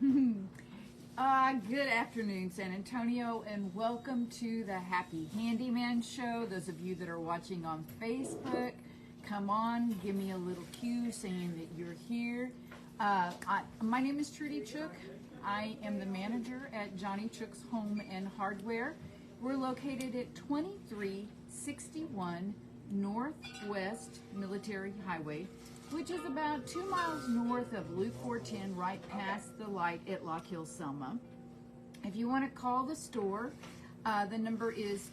Good afternoon, San Antonio, and welcome to the Happy Handyman Show. Those of you that are watching on Facebook, come on, give me a little cue saying that you're here. My name is Trudy Chook. I am the manager at Johnny Chook's Home and Hardware. We're located at 2361 Northwest Military Highway, which is about 2 miles north of Loop 410, right past the light at Lock Hill, Selma. If you want to call the store, the number is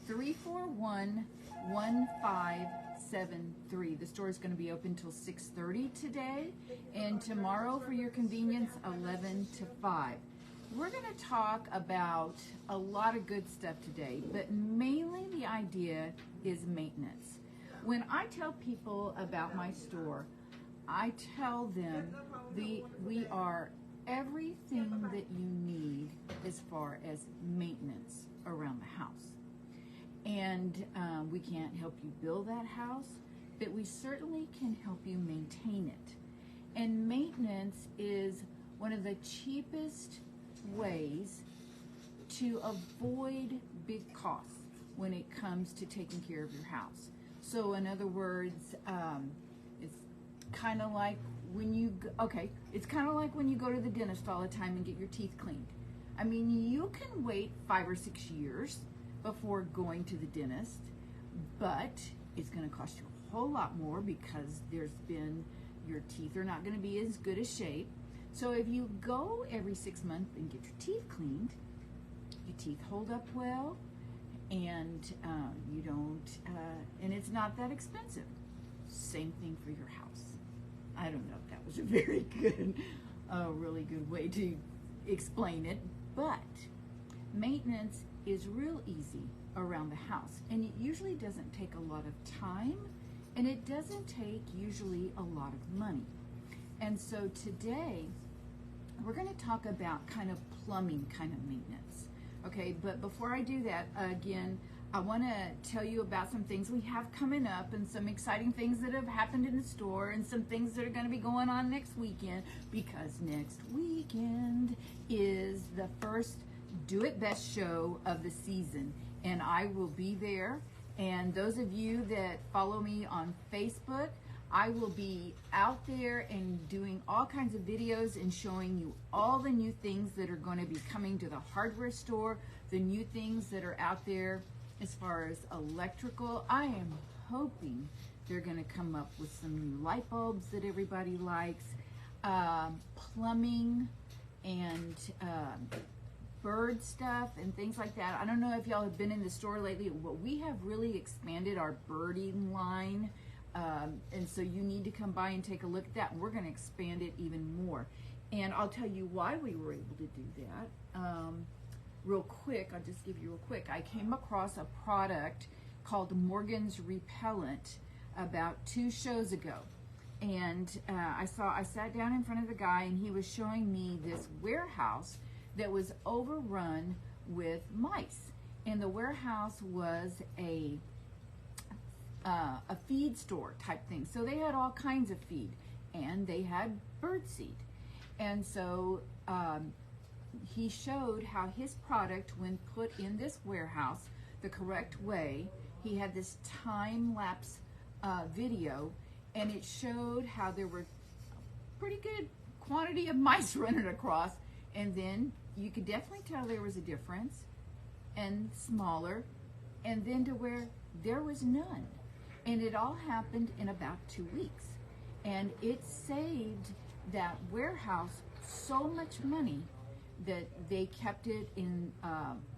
210-341-1573. The store is going to be open till 6:30 today, and tomorrow, for your convenience, 11 to 5. We're going to talk about a lot of good stuff today, but mainly the idea is maintenance. When I tell people about my store, I tell them we are everything that you need as far as maintenance around the house. And we can't help you build that house, but we certainly can help you maintain it. And maintenance is one of the cheapest ways to avoid big costs when it comes to taking care of your house. So in other words, it's kind of like when you it's kind of like when you go to the dentist all the time and get your teeth cleaned. I mean, you can wait 5 or 6 years before going to the dentist, but it's going to cost you a whole lot more because your teeth are not going to be as good a shape. So if you go every 6 months and get your teeth cleaned, your teeth hold up well, and you don't, and it's not that expensive. Same thing for your house. I don't know if that was a very good, really good way to explain it, but maintenance is real easy around the house, and it usually doesn't take a lot of time, and it doesn't take usually a lot of money. And so today, we're going to talk about kind of plumbing kind of maintenance. Okay, but before I do that, again, I want to tell you about some things we have coming up and some exciting things that have happened in the store and some things that are going to be going on next weekend, because next weekend is the first Do It Best show of the season, and I will be there. And those of you that follow me on Facebook, I will be out there and doing all kinds of videos and showing you all the new things that are going to be coming to the hardware store, the new things that are out there as far as electrical. I am hoping they're going to come up with some new light bulbs that everybody likes, plumbing and bird stuff and things like that. I don't know if y'all have been in the store lately, but we have really expanded our birding line. And so you need to come by and take a look at that, and we're going to expand it even more. And I'll tell you why we were able to do that. Real quick, I'll just give you real quick. I came across a product called Morgan's Repellent about 2 shows ago. And I sat down in front of the guy, and he was showing me this warehouse that was overrun with mice. And the warehouse was a feed store type thing. So they had all kinds of feed, and they had bird seed. And so he showed how his product, when put in this warehouse the correct way, he had this time-lapse video, and it showed how there were pretty good quantity of mice running across, and then you could definitely tell there was a difference, and smaller, and then to where there was none. And it all happened in about 2 weeks. And it saved that warehouse so much money that they kept it in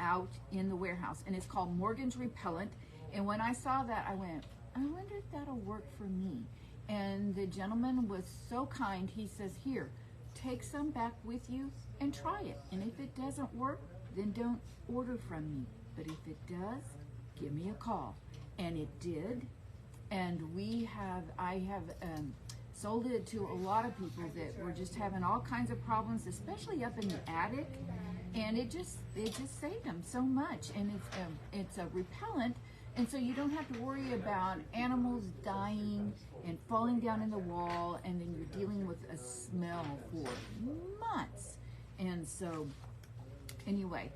out in the warehouse. And it's called Morgan's Repellent. And when I saw that, I went, I wonder if that'll work for me. And the gentleman was so kind. He says, here, take some back with you and try it. And if it doesn't work, then don't order from me. But if it does, give me a call. And it did. And I have sold it to a lot of people that were just having all kinds of problems, especially up in the attic, and it just saved them so much. And it's a repellent, and so you don't have to worry about animals dying and falling down in the wall, and then you're dealing with a smell for months. And so, anyway,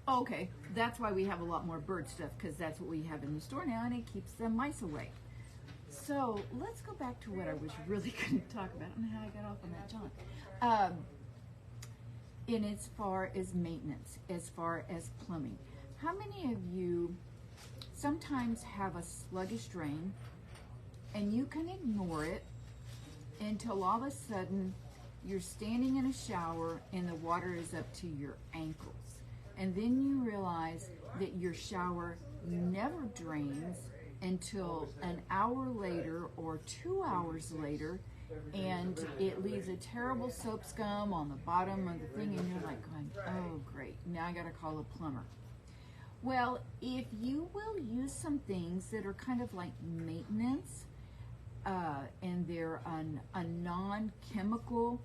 okay, that's why we have a lot more bird stuff, because that's what we have in the store now, and it keeps the mice away. So let's go back to what I was really going to talk about. I don't know how I got off on that, John. In as far as maintenance, as far as plumbing, how many of you sometimes have a sluggish drain and you can ignore it until all of a sudden you're standing in a shower and the water is up to your ankles, and then you realize that your shower never drains until an hour later or 2 hours later, and it leaves a terrible soap scum on the bottom of the thing, and you're like going, oh great, now I gotta call a plumber. Well, if you will use some things that are kind of like maintenance, and they're a non-chemical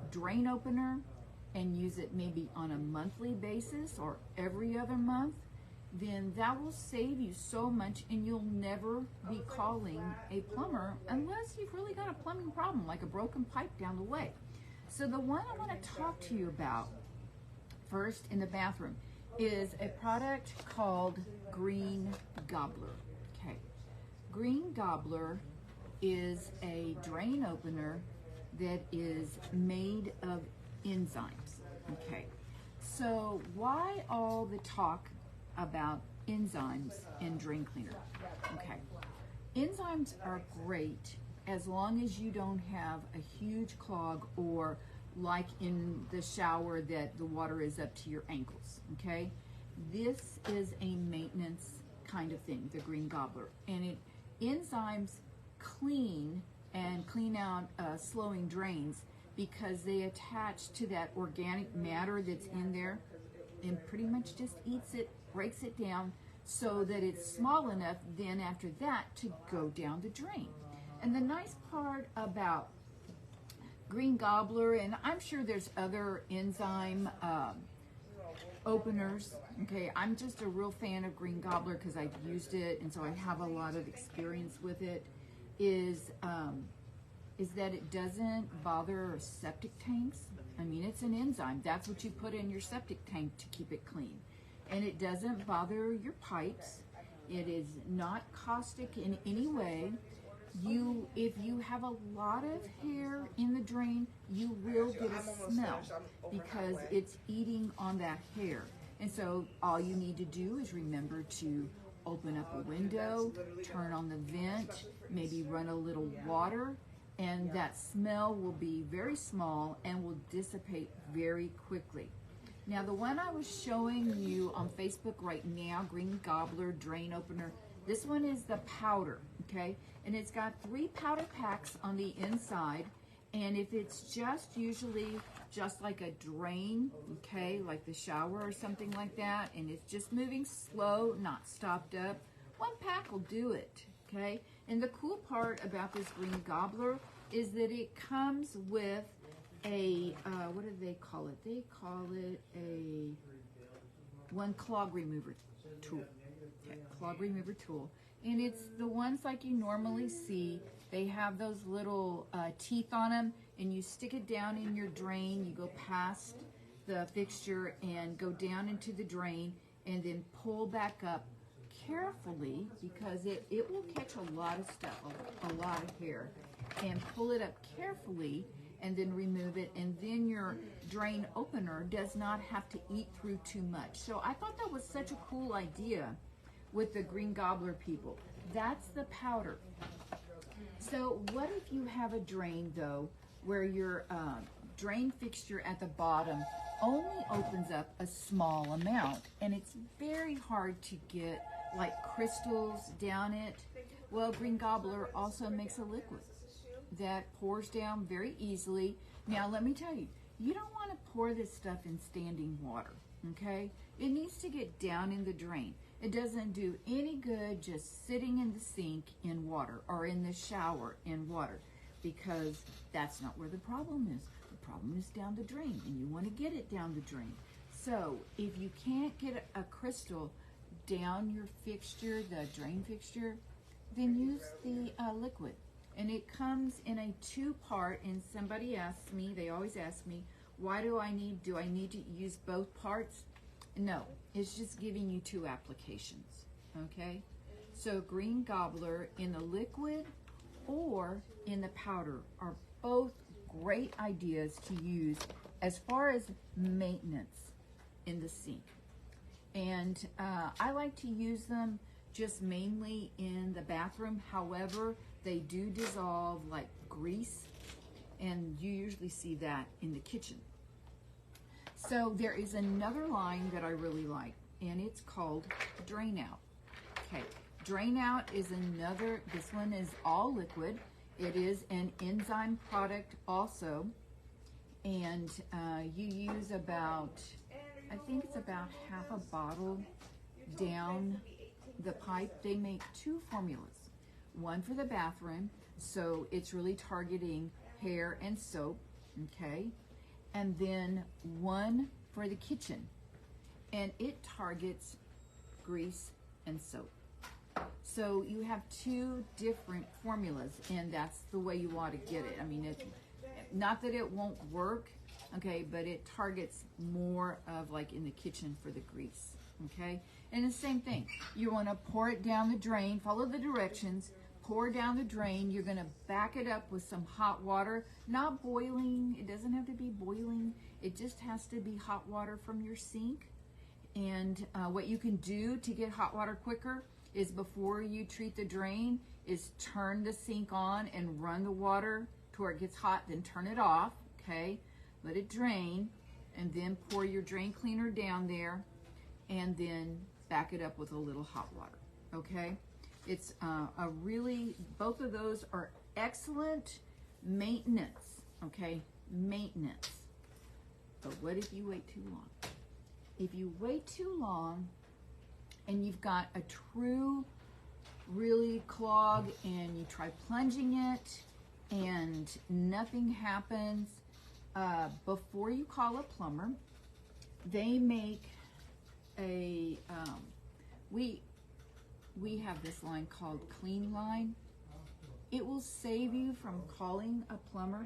drain opener, and use it maybe on a monthly basis or every other month, then that will save you so much, and you'll never be calling a plumber unless you've really got a plumbing problem, like a broken pipe down the way. So the one I want to talk to you about first in the bathroom is a product called Green Gobbler. Okay, Green Gobbler is a drain opener that is made of enzymes. Okay, so why all the talk about enzymes in drain cleaner? Okay, enzymes are great as long as you don't have a huge clog, or like in the shower that the water is up to your ankles. Okay, this is a maintenance kind of thing, the Green Gobbler, and enzymes clean out slowing drains, because they attach to that organic matter that's in there and pretty much just eats it, breaks it down so that it's small enough then after that to go down the drain. And the nice part about Green Gobbler, and I'm sure there's other enzyme openers, okay, I'm just a real fan of Green Gobbler because I've used it, and so I have a lot of experience with it, is that it doesn't bother septic tanks. I mean, it's an enzyme. That's what you put in your septic tank to keep it clean. And it doesn't bother your pipes. It is not caustic in any way. If you have a lot of hair in the drain, you will get a smell because it's eating on that hair. And so all you need to do is remember to open up a window, turn on the vent, maybe run a little water, and that smell will be very small and will dissipate very quickly. Now, the one I was showing you on Facebook right now, Green Gobbler Drain Opener, this one is the powder, okay? And it's got 3 powder packs on the inside, and if it's just usually just like a drain, okay, like the shower or something like that, and it's just moving slow, not stopped up, 1 pack will do it, okay? And the cool part about this Green Gobbler is that it comes with a, what do they call it? They call it a clog remover tool. Okay, clog remover tool. And it's the ones like you normally see. They have those little teeth on them, and you stick it down in your drain. You go past the fixture and go down into the drain, and then pull back up carefully, because it will catch a lot of stuff, a lot of hair, and pull it up carefully and then remove it, and then your drain opener does not have to eat through too much. So I thought that was such a cool idea with the Green Gobbler people. That's the powder. So what if you have a drain though where your drain fixture at the bottom only opens up a small amount, and it's very hard to get like crystals down it? Well, Green Gobbler also makes a liquid that pours down very easily. Now, let me tell you, you don't want to pour this stuff in standing water, okay? It needs to get down in the drain. It doesn't do any good just sitting in the sink in water or in the shower in water, because that's not where the problem is. The problem is down the drain, and you want to get it down the drain. So if you can't get a crystal down your fixture, the drain fixture, then use the liquid. And it comes in a 2-part, and somebody asks me, they always ask me, why do I need to use both parts? No, it's just giving you 2 applications, okay? So green gobbler in the liquid or in the powder are both great ideas to use as far as maintenance in the sink. And I like to use them just mainly in the bathroom. However, they do dissolve like grease, and you usually see that in the kitchen. So there is another line that I really like, and it's called Drain Out. Okay, Drain Out is another, this one is all liquid. It is an enzyme product also, and you use about, I think it's about half a bottle down the pipe. They make 2 formulas, one for the bathroom, so it's really targeting hair and soap, okay, and then one for the kitchen, and it targets grease and soap. So you have 2 different formulas, and that's the way you want to get it. I mean, it's not that it won't work, okay, but it targets more of like in the kitchen for the grease, okay? And the same thing, you want to pour it down the drain, follow the directions, pour down the drain. You're going to back it up with some hot water, not boiling. It doesn't have to be boiling. It just has to be hot water from your sink. And what you can do to get hot water quicker is, before you treat the drain, is turn the sink on and run the water to where it gets hot, then turn it off, okay? Let it drain, and then pour your drain cleaner down there, and then back it up with a little hot water, okay? It's a really, both of those are excellent maintenance, okay? Maintenance. But what if you wait too long? If you wait too long and you've got a true, really clog, and you try plunging it and nothing happens, before you call a plumber, they make a, we have this line called Clean Line. It will save you from calling a plumber.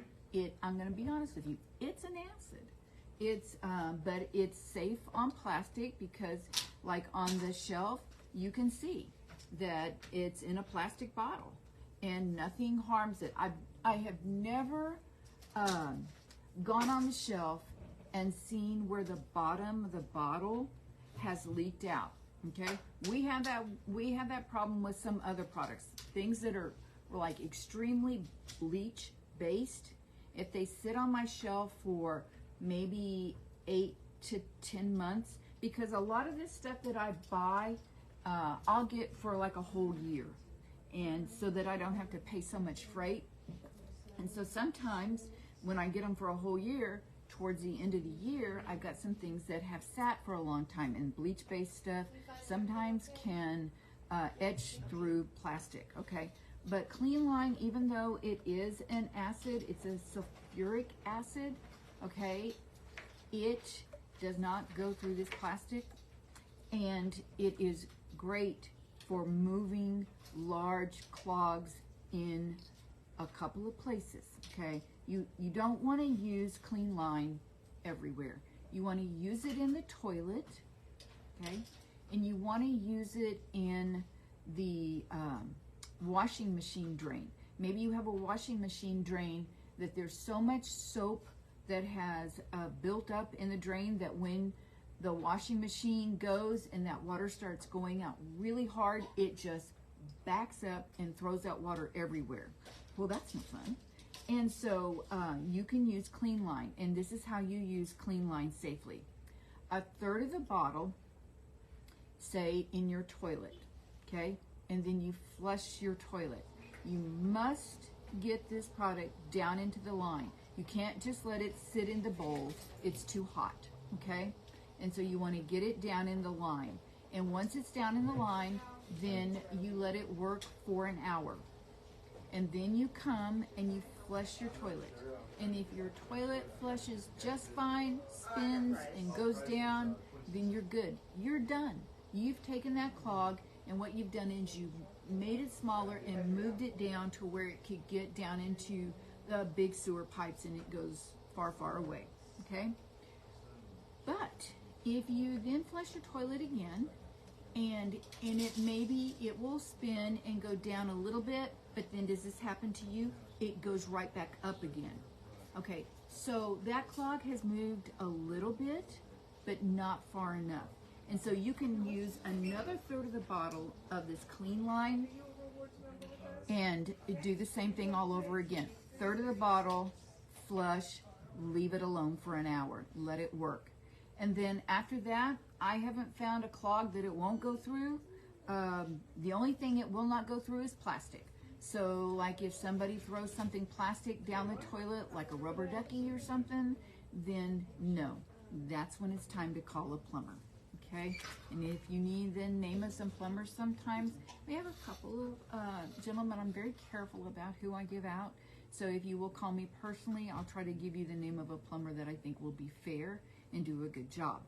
I'm going to be honest with you, it's an acid. It's, but it's safe on plastic, because like on the shelf, you can see that it's in a plastic bottle and nothing harms it. I have never gone on the shelf and seen where the bottom of the bottle has leaked out. Okay, we have that problem with some other products, things that are like extremely bleach based. If they sit on my shelf for maybe 8 to 10 months, because a lot of this stuff that I buy, I'll get for like a whole year, and so that I don't have to pay so much freight. And so sometimes when I get them for a whole year, towards the end of the year, I've got some things that have sat for a long time, and bleach-based stuff sometimes can etch through plastic, okay? But Clean Line, even though it is an acid, it's a sulfuric acid, okay? It does not go through this plastic, and it is great for moving large clogs in a couple of places, okay? You don't want to use Clean Line everywhere. You want to use it in the toilet, okay? And you want to use it in the washing machine drain. Maybe you have a washing machine drain that there's so much soap that has built up in the drain that when the washing machine goes and that water starts going out really hard, it just backs up and throws out water everywhere. Well, that's no fun. And so you can use Clean Line, and this is how you use Clean Line safely. 1/3 of the bottle, say, in your toilet, okay? And then you flush your toilet. You must get this product down into the line. You can't just let it sit in the bowl. It's too hot, okay? And so you want to get it down in the line. And once it's down in the line, then you let it work for an hour. And then you come and you flush your toilet. And if your toilet flushes just fine, spins and goes down, then you're good. You're done. You've taken that clog, and what you've done is you've made it smaller and moved it down to where it could get down into the big sewer pipes and it goes far, far away, okay? But if you then flush your toilet again, and maybe it will spin and go down a little bit, but then does this happen to you? It goes right back up again. Okay, so that clog has moved a little bit, but not far enough. And so you can use another third of the bottle of this clean line and do the same thing all over again. Third of the bottle, flush, leave it alone for an hour, let it work. And then after that, I haven't found a clog that it won't go through. The only thing it will not go through is plastic. So like if somebody throws something plastic down the toilet, like a rubber ducky or something, then no, that's when it's time to call a plumber, okay? And if you need the name of some plumbers sometimes, we have a couple of gentlemen, I'm very careful about who I give out. So if you will call me personally, I'll try to give you the name of a plumber that I think will be fair and do a good job.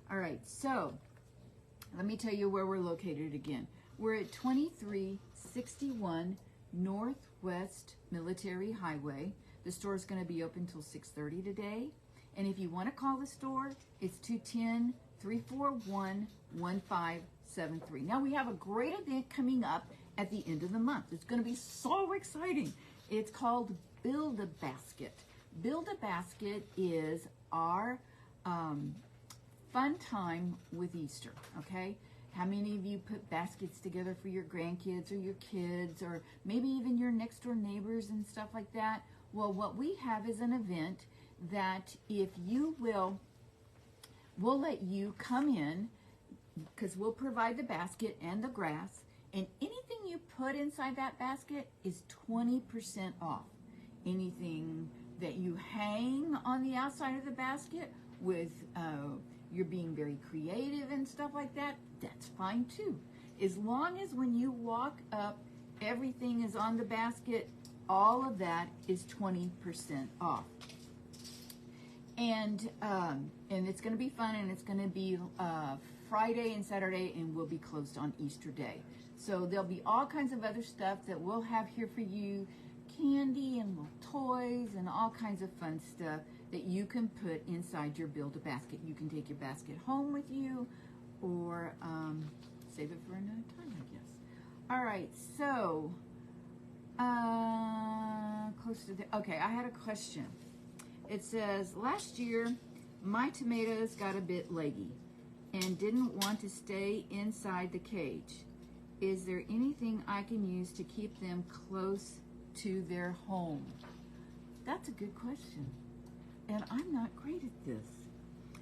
All right, so let me tell you where we're located again. We're at 2361 Northwest Military Highway. The store is going to be open till 6:30 today. And if you want to call the store, it's 210-341-1573. Now we have a great event coming up at the end of the month. It's going to be so exciting. It's called Build-A-Basket. Build-A-Basket is our fun time with Easter, okay? How many of you put baskets together for your grandkids or your kids or maybe even your next door neighbors and stuff like that? Well, what we have is an event that if you will, we'll let you come in because we'll provide the basket and the grass, and anything you put inside that basket is 20% off. Anything that you hang on the outside of the basket with you're being very creative and stuff like that, that's fine too. As long as when you walk up, everything is on the basket, all of that is 20% off. And it's going to be fun, and it's going to be Friday and Saturday, and we'll be closed on Easter Day. So there'll be all kinds of other stuff that we'll have here for you, candy and little toys and all kinds of fun stuff that you can put inside your Build-A-Basket. You can take your basket home with you or save it for another time, I guess. All right, so close to the, okay, I had a question. It says, last year, my tomatoes got a bit leggy and didn't want to stay inside the cage. Is there anything I can use to keep them close to their home? That's a good question. And I'm not great at this.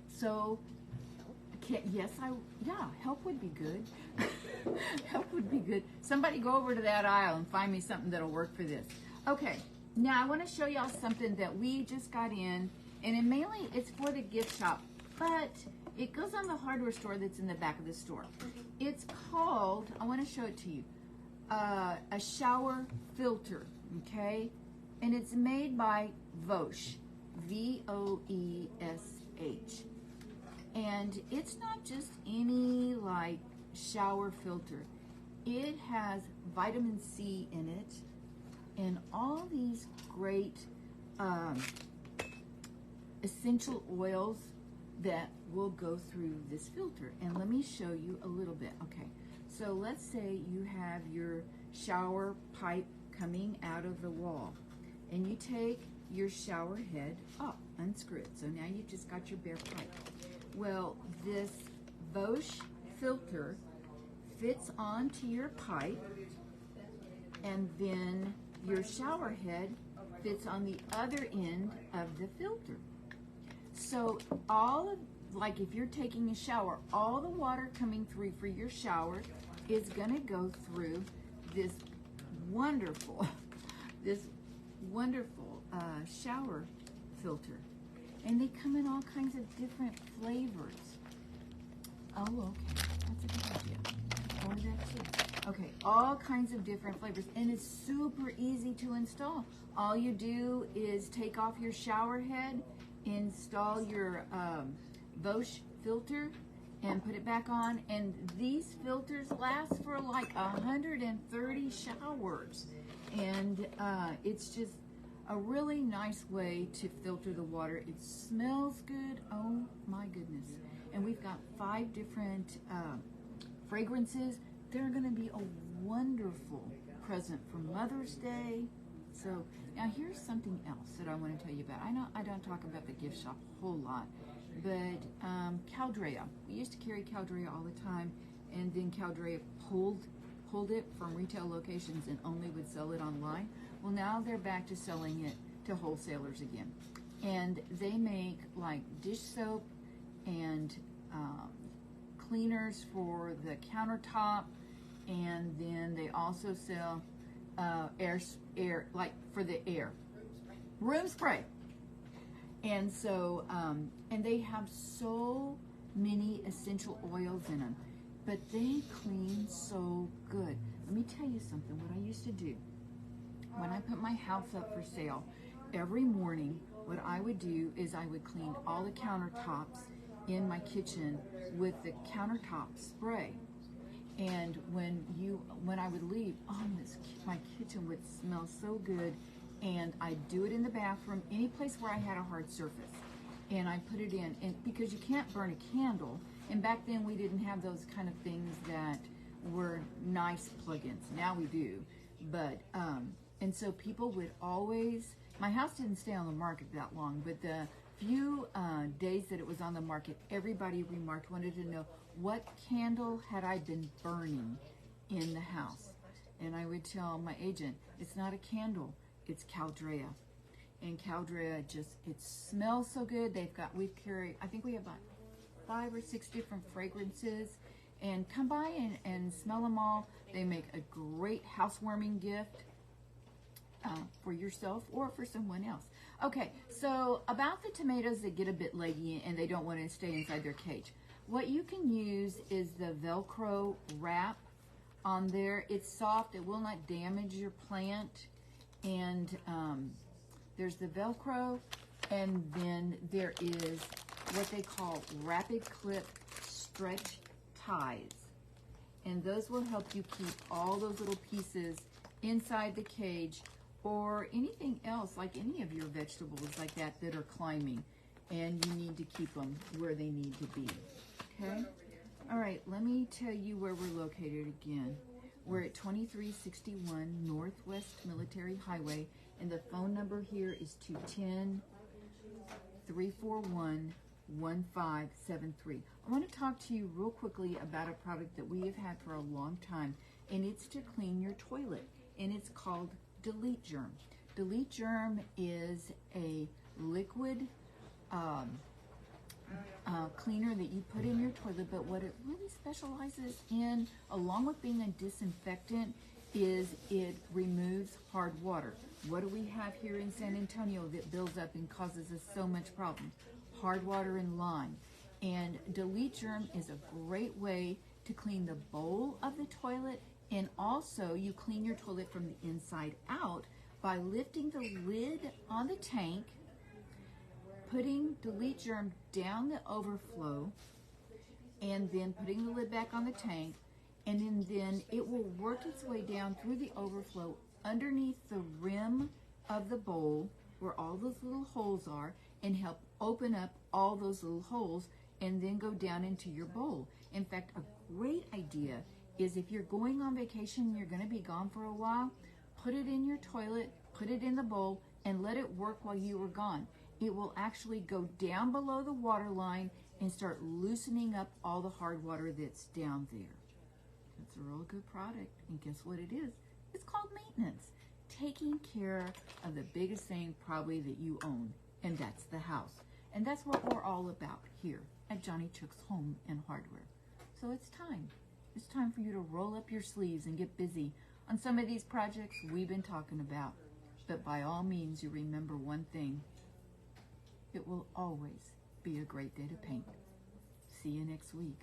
So, help would be good. Help would be good. Somebody go over to that aisle and find me something that'll work for this. Okay, now I want to show y'all something that we just got in, and mainly it's for the gift shop, but it goes on the hardware store that's in the back of the store. It's called, I want to show it to you, a shower filter, okay? And it's made by Voesh, V-O-E-S-H. And it's not just any like shower filter. It has vitamin C in it and all these great essential oils that will go through this filter. And let me show you a little bit. Okay, so let's say you have your shower pipe coming out of the wall, and you take your shower head up, unscrew it. So now you've just got your bare pipe. Well, this Voesh filter fits onto your pipe, and then your shower head fits on the other end of the filter. So all of, like if you're taking a shower, all the water coming through for your shower is gonna go through this wonderful shower filter. And they come in all kinds of different flavors. Oh, okay, that's a good idea. Order that too. Okay, all kinds of different flavors, and it's super easy to install. All you do is take off your shower head, install your Voesh filter, and put it back on. And these filters last for like 130 showers. And it's just a really nice way to filter the water. It smells good. Oh my goodness. And we've got 5 different fragrances. They're going to be a wonderful present for Mother's Day. So now here's something else that I want to tell you about. I know I don't talk about the gift shop a whole lot, but Caldrea. We used to carry Caldrea all the time, and then Caldrea pulled it from retail locations and only would sell it online. Well, now they're back to selling it to wholesalers again. And they make like dish soap and cleaners for the countertop, and then they also sell air like for the air, room spray. And so and they have so many essential oils in them, but they clean so good. Let me tell you something. What I used to do when I put my house up for sale, every morning what I would do is I would clean all the countertops in my kitchen with the countertop spray. And when I would leave, my kitchen would smell so good. And I'd do it in the bathroom, any place where I had a hard surface. And I put it in, and because you can't burn a candle, and back then we didn't have those kind of things that were nice plug-ins. Now we do. But, and so people would always, my house didn't stay on the market that long, but the few days that it was on the market, everybody remarked, wanted to know what candle had I been burning in the house. And I would tell my agent, it's not a candle, it's Caldrea. And Caldrea it smells so good. We've carried, I think we have about 5 or 6 different fragrances. And come by and smell them all. They make a great housewarming gift for yourself or for someone else. Okay, so about the tomatoes that get a bit leggy and they don't want to stay inside their cage. What you can use is the Velcro wrap on there. It's soft, it will not damage your plant. And there's the Velcro, and then there is what they call rapid clip stretch ties. And those will help you keep all those little pieces inside the cage, or anything else, like any of your vegetables like that are climbing, and you need to keep them where they need to be. Okay? All right, let me tell you where we're located again. We're at 2361 Northwest Military Highway, and the phone number here is 210-341-1573. I want to talk to you real quickly about a product that we have had for a long time, and it's to clean your toilet, and it's called Delete Germ. Delete Germ is a liquid cleaner that you put in your toilet, but what it really specializes in, along with being a disinfectant, is it removes hard water. What do we have here in San Antonio that builds up and causes us so much problems? Hard water and lime. And Delete Germ is a great way to clean the bowl of the toilet, and also you clean your toilet from the inside out by lifting the lid on the tank, putting Delete Germ down the overflow, and then putting the lid back on the tank, and then it will work its way down through the overflow underneath the rim of the bowl where all those little holes are, and help open up all those little holes and then go down into your bowl. In fact, a great idea is if you're going on vacation, you're going to be gone for a while, put it in your toilet, put it in the bowl, and let it work while you were gone. It will actually go down below the water line and start loosening up all the hard water that's down there. It's a real good product, and guess what it is? It's called maintenance. Taking care of the biggest thing probably that you own, and that's the house. And that's what we're all about here at Johnny Chook's Home and Hardware. So it's time. It's time for you to roll up your sleeves and get busy on some of these projects we've been talking about. But by all means, you remember one thing. It will always be a great day to paint. See you next week.